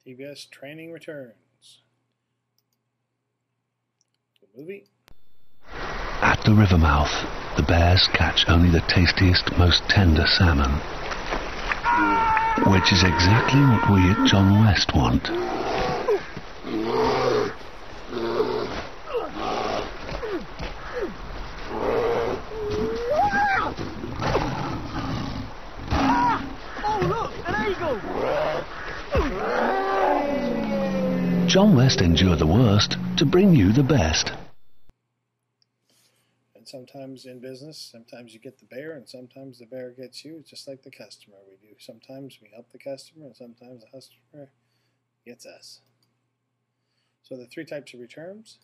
TBS training returns. The movie. At the river mouth, the bears catch only the tastiest, most tender salmon. Which is exactly what we at John West want. John West endured the worst to bring you the best. And sometimes in business, sometimes you get the bear and sometimes the bear gets you. It's just like the customer. We do. Sometimes we help the customer and sometimes the customer gets us. So the three types of returns: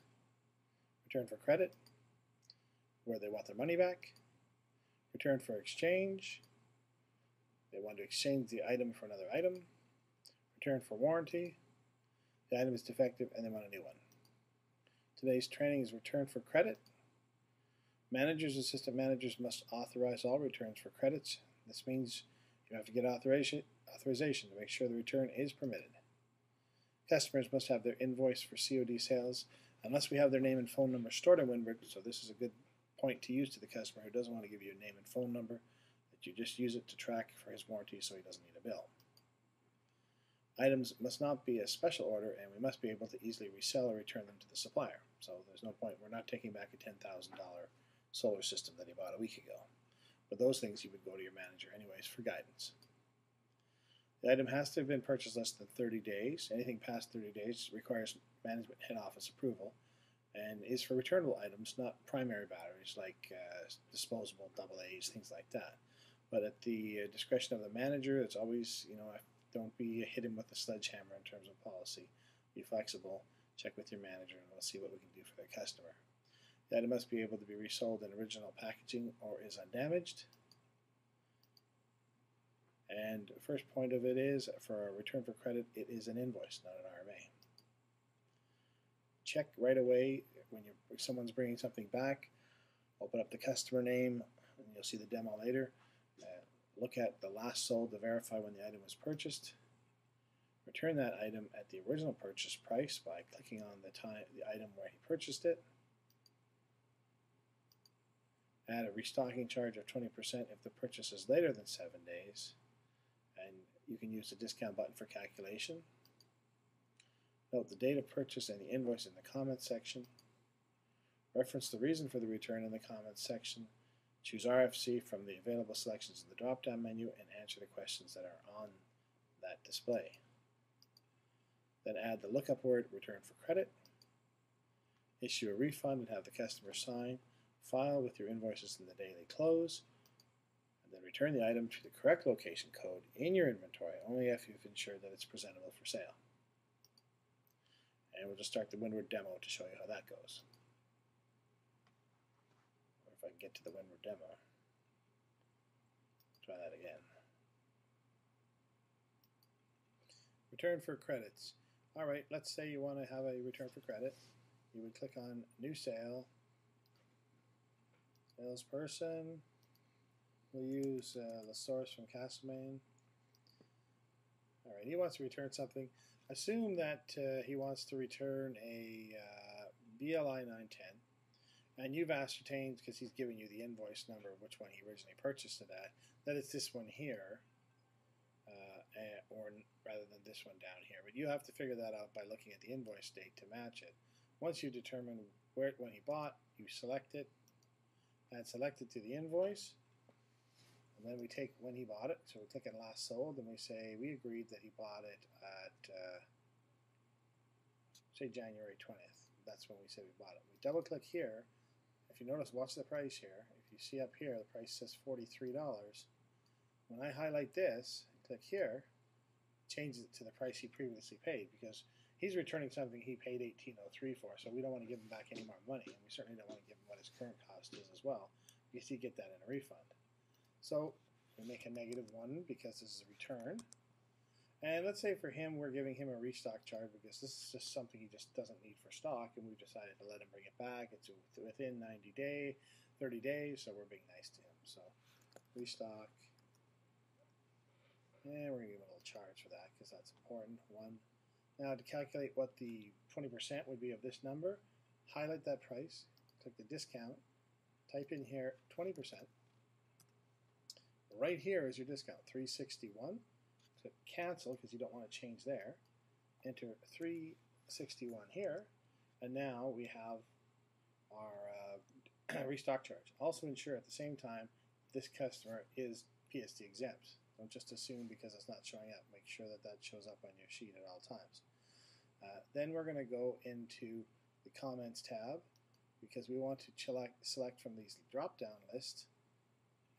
return for credit, where they want their money back; return for exchange, they want to exchange the item for another item; return for warranty, the item is defective and they want a new one. Today's training is return for credit. Managers and assistant managers must authorize all returns for credits. This means you have to get authorization to make sure the return is permitted. Customers must have their invoice for COD sales unless we have their name and phone number stored in Windward, so this is a good point to use to the customer who doesn't want to give you a name and phone number, that you just use it to track for his warranty so he doesn't need a bill. Items must not be a special order, and we must be able to easily resell or return them to the supplier. So there's no point. We're not taking back a $10,000 solar system that he bought a week ago. But those things you would go to your manager anyways for guidance. The item has to have been purchased less than 30 days. Anything past 30 days requires management head office approval and is for returnable items, not primary batteries like disposable AA's, things like that. But at the discretion of the manager, it's always, don't be hit him with a sledgehammer in terms of policy. Be flexible, check with your manager, and we'll see what we can do for the customer. The item must be able to be resold in original packaging or is undamaged. And the first point of it is, for a return for credit, it is an invoice, not an RMA. Check right away when someone's bringing something back. Open up the customer name, and you'll see the demo later. Look at the last sold to verify when the item was purchased. Return that item at the original purchase price by clicking on the item where he purchased it. Add a restocking charge of 20% if the purchase is later than 7 days. And you can use the discount button for calculation. Note the date of purchase and the invoice in the comments section. Reference the reason for the return in the comments section. Choose RFC from the available selections in the drop-down menu and answer the questions that are on that display. Then add the lookup word return for credit. Issue a refund and have the customer sign. File with your invoices in the daily close. And then return the item to the correct location code in your inventory only if you've ensured that it's presentable for sale. And we'll just start the Windward demo to show you how that goes. If I can get to the Windward demo. Try that again. Return for credits. Alright, let's say you want to have a return for credit. You would click on New Sale. Salesperson. We'll use the source from Castlemaine. Alright, he wants to return something. Assume that he wants to return a BLI 910. And you've ascertained, because he's giving you the invoice number of which one he originally purchased it at, that it's this one here, or rather than this one down here. But you have to figure that out by looking at the invoice date to match it. Once you determine when he bought, you select it, add selected to the invoice, and then we take when he bought it. So we click on last sold, and we say we agreed that he bought it at, say, January 20th. That's when we say we bought it. We double click here. If you notice, watch the price here. If you see up here, the price says $43. When I highlight this and click here, it changes it to the price he previously paid, because he's returning something he paid $18.03 for, so we don't want to give him back any more money, and we certainly don't want to give him what his current cost is as well, because you get that in a refund. So we make a -1 because this is a return. And let's say for him, we're giving him a restock charge because this is just something he just doesn't need for stock, and we've decided to let him bring it back. It's within 30 days, so we're being nice to him. So restock, and we're going to give him a little charge for that because that's important. 1 Now to calculate what the 20% would be of this number, highlight that price, click the discount, type in here 20%. Right here is your discount, $361. Click cancel because you don't want to change there. Enter $361 here, and now we have our restock charge. Also ensure at the same time this customer is PST exempt. Don't just assume because it's not showing up. Make sure that that shows up on your sheet at all times. Then we're going to go into the comments tab because we want to select from these drop-down list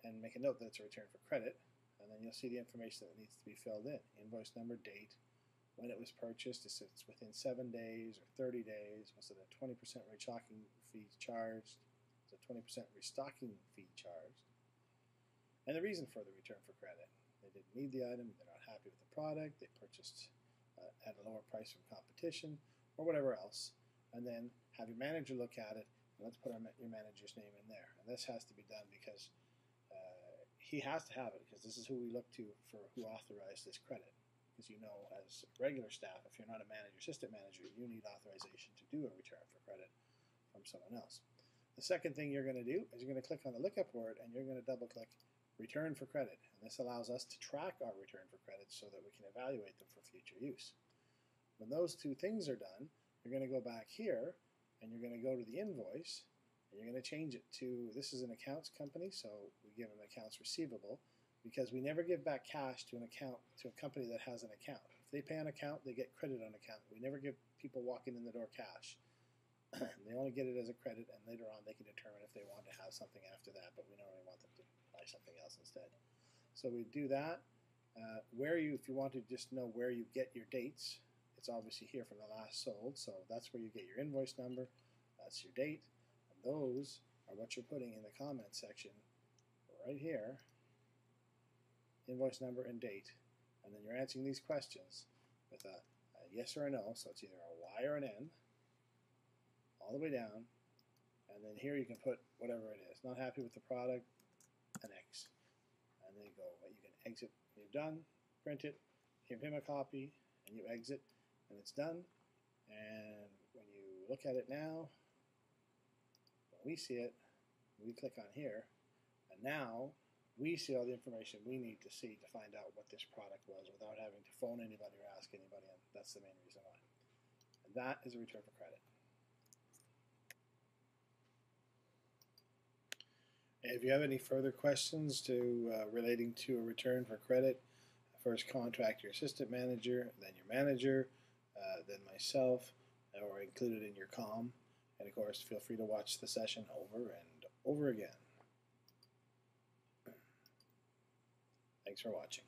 and make a note that it's a return for credit. And then you'll see the information that needs to be filled in. Invoice number, date, when it was purchased, if it's within 7 days or 30 days, was it a 20% restocking fee charged, was it a 20% restocking fee charged, and the reason for the return for credit. They didn't need the item, they're not happy with the product, they purchased at a lower price from competition, or whatever else. And then have your manager look at it, and let's put your manager's name in there. And this has to be done because he has to have it, because this is who we look to for who authorized this credit. Because you know, as regular staff, if you're not a manager, assistant manager, you need authorization to do a return for credit from someone else. The second thing you're going to do is you're going to click on the lookup word and you're going to double click return for credit. And this allows us to track our return for credit so that we can evaluate them for future use. When those two things are done, you're going to go back here and you're going to go to the invoice and you're going to change it to, this is an accounts company, so we give them accounts receivable, because we never give back cash to an account, to a company that has an account. If they pay an account, they get credit on account. We never give people walking in the door cash. They only get it as a credit, and later on they can determine if they want to have something after that, but we normally want them to buy something else instead. So we do that. If you want to just know where you get your dates, it's obviously here from the last sold, so that's where you get your invoice number, that's your date, and those are what you're putting in the comment section right here, invoice number and date. And then you're answering these questions with a yes or a no, so it's either a Y or an N, all the way down, and then here you can put whatever it is. Not happy with the product, an X. And then you can exit, you're done, print it, give him a copy, and you exit, and it's done. And when you look at it now, when we see it, we click on here, and now we see all the information we need to see to find out what this product was without having to phone anybody or ask anybody, and that's the main reason why. And that is a return for credit. If you have any further questions relating to a return for credit, first contact your assistant manager, then your manager, then myself, or include it in your comm. And of course, feel free to watch the session over and over again. Thanks for watching.